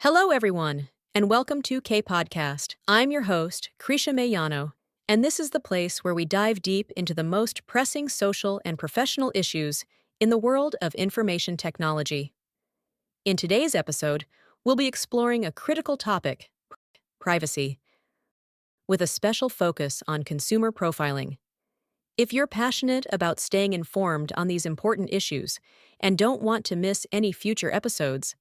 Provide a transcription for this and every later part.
Hello, everyone, and welcome to K Podcast. I'm your host, Krisha Mayano, and this is the place where we dive deep into the most pressing social and professional issues in the world of information technology. In today's episode, we'll be exploring a critical topic, privacy, with a special focus on consumer profiling. If you're passionate about staying informed on these important issues and don't want to miss any future episodes,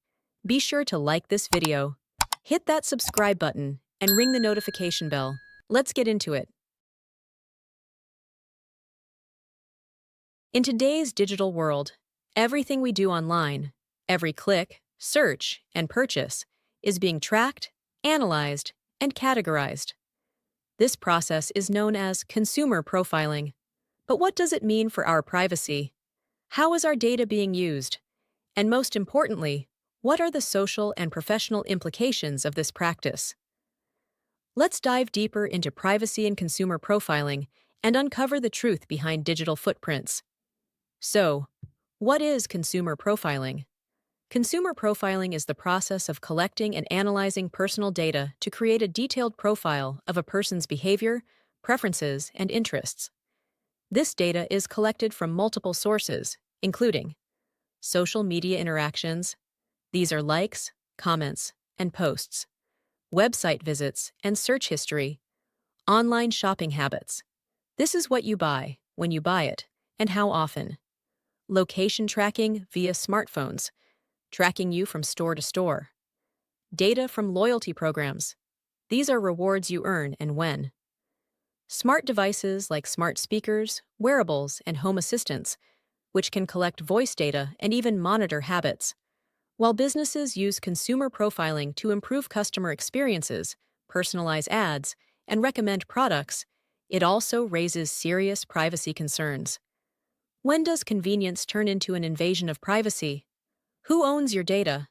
be sure to like this video, hit that subscribe button, and ring the notification bell. Let's get into it. In today's digital world, everything we do online, every click, search, and purchase is being tracked, analyzed, and categorized. This process is known as consumer profiling. But what does it mean for our privacy? How is our data being used? And most importantly, what are the social and professional implications of this practice? Let's dive deeper into privacy and consumer profiling and uncover the truth behind digital footprints. So, what is consumer profiling? Consumer profiling is the process of collecting and analyzing personal data to create a detailed profile of a person's behavior, preferences, and interests. This data is collected from multiple sources, including social media interactions. These are likes, comments, and posts, website visits and search history, online shopping habits. This is what you buy, when you buy it, and how often. Location tracking via smartphones, tracking you from store to store. Data from loyalty programs. These are rewards you earn and when. Smart devices like smart speakers, wearables, and home assistants, which can collect voice data and even monitor habits. While businesses use consumer profiling to improve customer experiences, personalize ads, and recommend products, it also raises serious privacy concerns. When does convenience turn into an invasion of privacy? Who owns your data?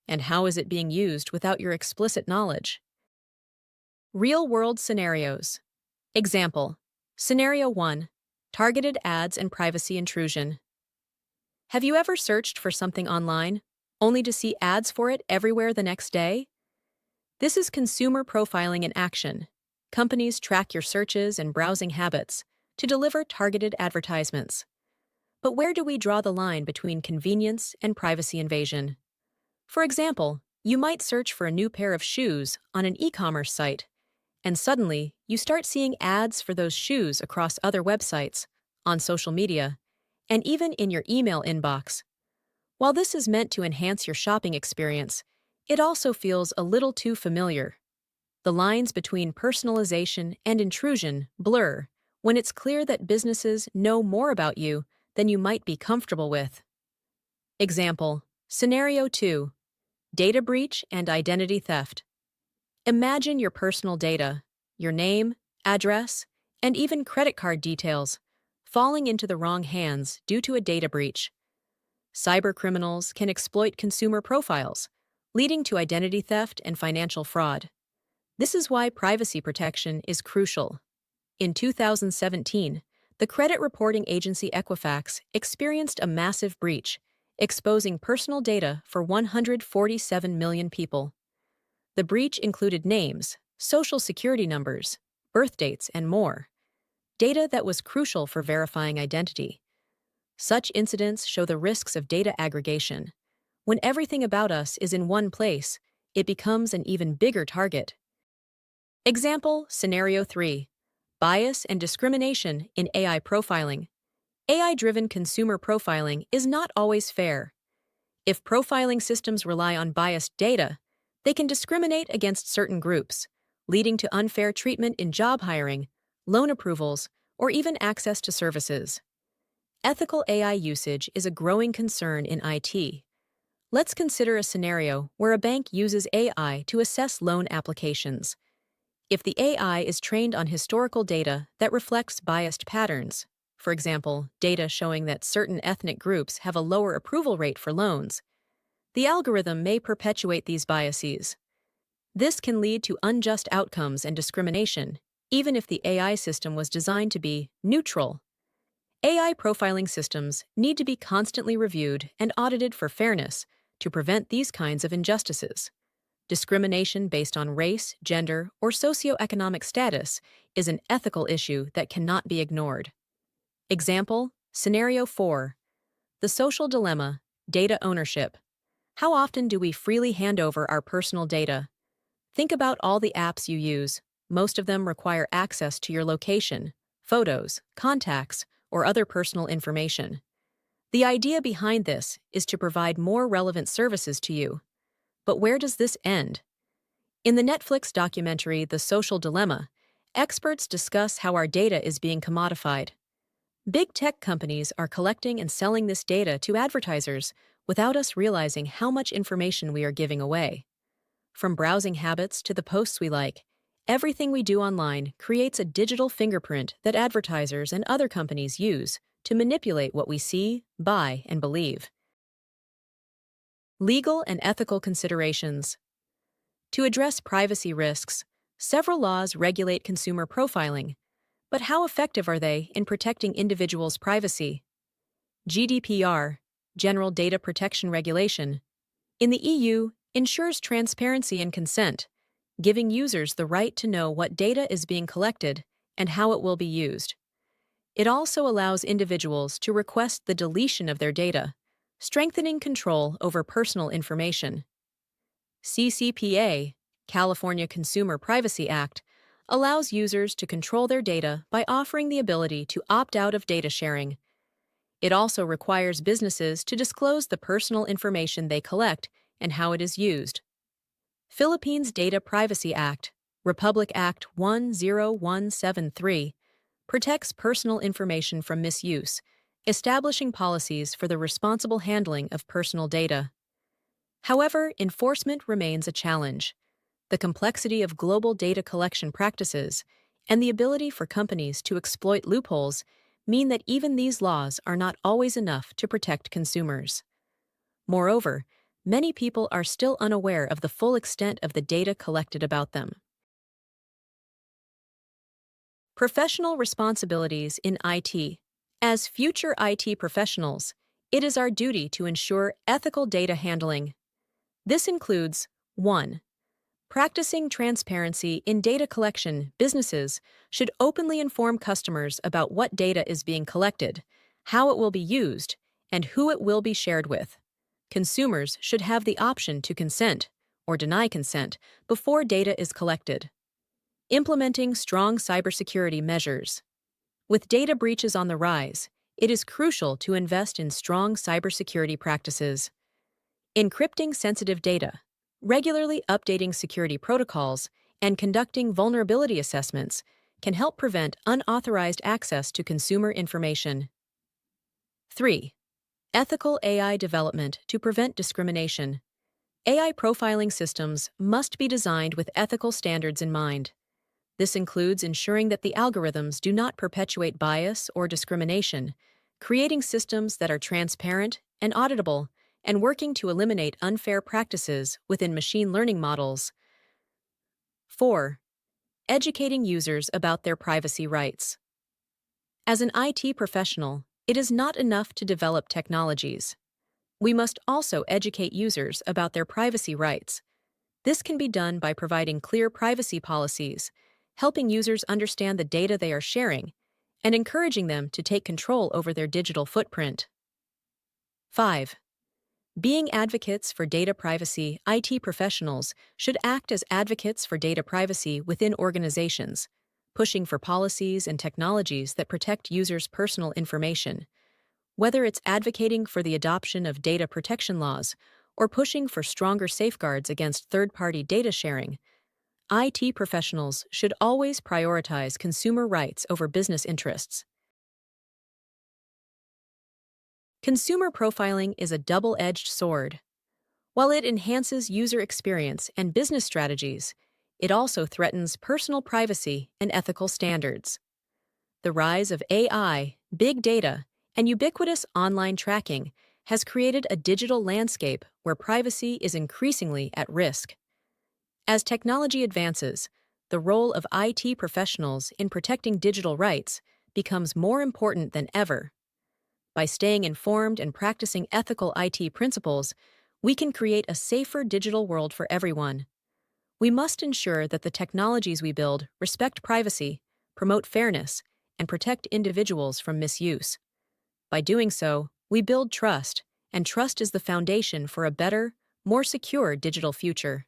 And how is it being used without your explicit knowledge? Real-world scenarios. Example. Scenario 1. Targeted ads and privacy intrusion. Have you ever searched for something online, only to see ads for it everywhere the next day? This is consumer profiling in action. Companies track your searches and browsing habits to deliver targeted advertisements. But where do we draw the line between convenience and privacy invasion? For example, you might search for a new pair of shoes on an e-commerce site, and suddenly, you start seeing ads for those shoes across other websites, on social media, and even in your email inbox. While this is meant to enhance your shopping experience, it also feels a little too familiar. The lines between personalization and intrusion blur when it's clear that businesses know more about you than you might be comfortable with. Example. Scenario 2. Data breach and identity theft. Imagine your personal data, your name, address, and even credit card details, falling into the wrong hands due to a data breach. Cybercriminals can exploit consumer profiles, leading to identity theft and financial fraud. This is why privacy protection is crucial. In 2017, the credit reporting agency Equifax experienced a massive breach, exposing personal data for 147 million people. The breach included names, social security numbers, birth dates, and more. Data that was crucial for verifying identity. Such incidents show the risks of data aggregation. When everything about us is in one place, it becomes an even bigger target. Example, Scenario 3. Bias and discrimination in AI profiling. AI-driven consumer profiling is not always fair. If profiling systems rely on biased data, they can discriminate against certain groups, leading to unfair treatment in job hiring, loan approvals, or even access to services. Ethical AI usage is a growing concern in IT. Let's consider a scenario where a bank uses AI to assess loan applications. If the AI is trained on historical data that reflects biased patterns, for example, data showing that certain ethnic groups have a lower approval rate for loans, the algorithm may perpetuate these biases. This can lead to unjust outcomes and discrimination, even if the AI system was designed to be neutral. AI profiling systems need to be constantly reviewed and audited for fairness to prevent these kinds of injustices. Discrimination based on race, gender, or socioeconomic status is an ethical issue that cannot be ignored. Example, Scenario 4. The social dilemma, data ownership. How often do we freely hand over our personal data? Think about all the apps you use. Most of them require access to your location, photos, contacts, or other personal information. The idea behind this is to provide more relevant services to you. But where does this end? In the Netflix documentary The Social Dilemma, experts discuss how our data is being commodified. Big tech companies are collecting and selling this data to advertisers without us realizing how much information we are giving away. From browsing habits to the posts we like, everything we do online creates a digital fingerprint that advertisers and other companies use to manipulate what we see, buy, and believe. Legal and ethical considerations. To address privacy risks, several laws regulate consumer profiling. But how effective are they in protecting individuals' privacy? GDPR, General Data Protection Regulation, in the EU ensures transparency and consent, giving users the right to know what data is being collected and how it will be used. It also allows individuals to request the deletion of their data, strengthening control over personal information. CCPA, California Consumer Privacy Act, allows users to control their data by offering the ability to opt out of data sharing. It also requires businesses to disclose the personal information they collect and how it is used. Philippines Data Privacy Act, Republic Act 10173, protects personal information from misuse, establishing policies for the responsible handling of personal data. However, enforcement remains a challenge. The complexity of global data collection practices and the ability for companies to exploit loopholes mean that even these laws are not always enough to protect consumers. Moreover, many people are still unaware of the full extent of the data collected about them. Professional responsibilities in IT. As future IT professionals, it is our duty to ensure ethical data handling. This includes 1. Practicing transparency in data collection. Businesses should openly inform customers about what data is being collected, how it will be used, and who it will be shared with. Consumers should have the option to consent or deny consent before data is collected. Implementing strong cybersecurity measures. With data breaches on the rise, it is crucial to invest in strong cybersecurity practices. Encrypting sensitive data. Regularly updating security protocols and conducting vulnerability assessments can help prevent unauthorized access to consumer information. 3. Ethical AI development to prevent discrimination. AI profiling systems must be designed with ethical standards in mind. This includes ensuring that the algorithms do not perpetuate bias or discrimination, creating systems that are transparent and auditable, and working to eliminate unfair practices within machine learning models. 4. Educating users about their privacy rights. As an IT professional, it is not enough to develop technologies. We must also educate users about their privacy rights. This can be done by providing clear privacy policies, helping users understand the data they are sharing, and encouraging them to take control over their digital footprint. 5. Being advocates for data privacy. IT professionals should act as advocates for data privacy within organizations, pushing for policies and technologies that protect users' personal information. Whether it's advocating for the adoption of data protection laws or pushing for stronger safeguards against third-party data sharing, IT professionals should always prioritize consumer rights over business interests. Consumer profiling is a double-edged sword. While it enhances user experience and business strategies, it also threatens personal privacy and ethical standards. The rise of AI, big data, and ubiquitous online tracking has created a digital landscape where privacy is increasingly at risk. As technology advances, the role of IT professionals in protecting digital rights becomes more important than ever. By staying informed and practicing ethical IT principles, we can create a safer digital world for everyone. We must ensure that the technologies we build respect privacy, promote fairness, and protect individuals from misuse. By doing so, we build trust, and trust is the foundation for a better, more secure digital future.